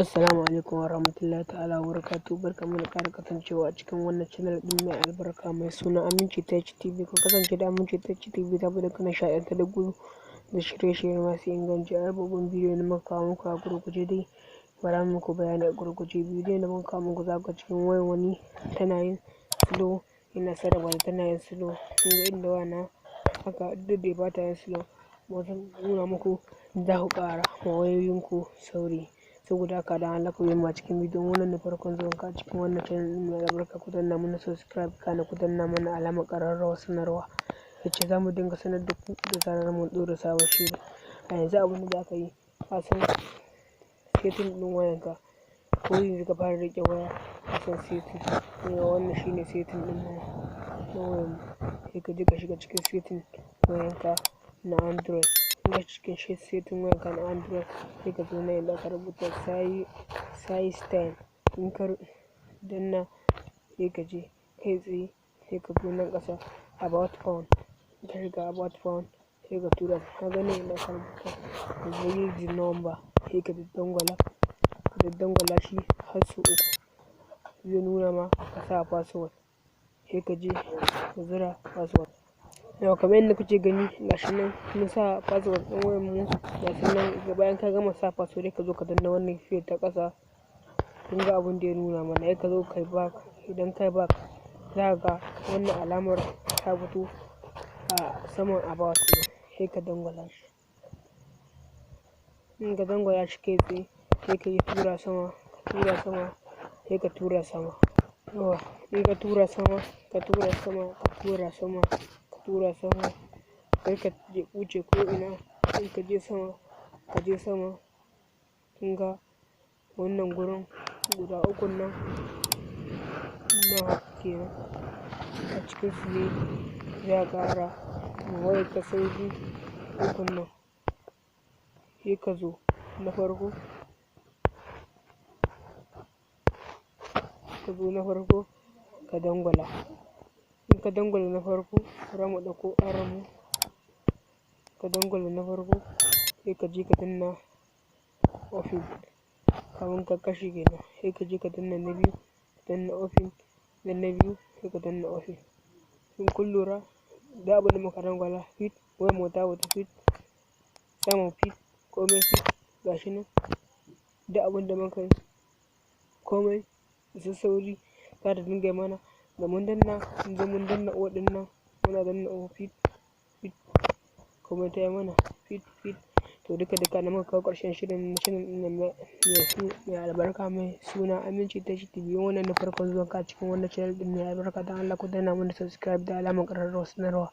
Assalamu alaikum wa rahmatullahi ta'ala wa barakatuhu. Barkanmu da ƙara kasancewa a cikin wannan channel ɗin mai albarka mai suna Aminci Tech TV. Ku kasance da Aminci Tech TV saboda ka nishaɗantu da gudu da shirye-shirye masu inganci. A abubuwan bidiyo na muka kawo muku a gurguje dai, bara muku bayani a gurguje. Bidiyo na muka kawo muku za ka cikin wayan wani tana yin slow, ina sarrafa tana yin slow. Kun ga inda wana haka duk da ba ta yin slow, wajen nuna muku za ku ƙara wa wayoyinku sauri. Saboda haka da Allah ku yi ma cikin bidiyon wannan da farkon zuwan ka cikin wannan channel ɗin mai albarka, ku danna mana subscribe kana ku danna mana alamar ƙararrawar sanarwa yace za mu dinga sanar da ku da zarar mun ɗora sabon shiri. A yanzu abin da za ka yi, ka san setting ɗin wayanka, ko yanzu ka fara riƙe waya ka san setting. Wannan shine setting ɗin na wayan. Sai ka je ka shiga cikin setting wayanka na Android. Shiga cikin setting wayanka na Android, sai ka zo nan inda aka rubuta size 10. In ka danna sai ka je kai tsaye, sai ka zo nan ƙasa about phone. Ka shiga about phone sai ka tura, ka gani inda aka rubuta use number, sai ka daddangwala shi har sau uku. Zai nuna ma ka sa password, sai ka je ka zira password. Yau kamar yadda kuke gani gashi nan mun sa password ɗin wayan mu gashi nan. Bayan ka gama sa password sai ka zo ka danna wannan fiye ta ƙasa. Kun ga abin da ya nuna mana, sai ka zo kai back. Idan kai back za ka ga wannan alamar ta fito a saman about ɗin, sai ka dangwala shi. In ka dangwala shi kai tsaye sai ka yi tura sama, sai ka tura sama. In ka tura sama, kar ka wuce ko ina. In ka je sama, kun ga wannan gurin guda ukun nan kenan. A cikin su ne za ka ƙara ma wayarka sauri ukun nan. Sai ka zo na farko, ka dangwala. In ka dangwala na farko, za mu ɗauko ƙaranmu. Ka dangwala na farko sai ka je ka danna open, kamin ka kashe kenan. Sai ka je ka danna na biyu, ka danna open, dan na biyu sai ka danna open. In kun lura da abin da muka dangwala fit, wayan mu ta wuta fit, saman fit, komai fit gashi nan. Da abin da muka yi komai da sauri za ta dinga mana. Da mun danna o ɗin nan, muna danna o fit, komai ta yi mana fit. To duka na muka kawo ƙarshen shirin channel ɗin mai albarka mai suna Aminci Tech TV. Wannan da farkon zuwan ka cikin wannan channel ɗin mai albarka, dan Allah ku danna mana subscribe da alamar ƙararrawar sanarwa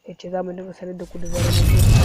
yace za mu dinga sanar da ku da zarar mun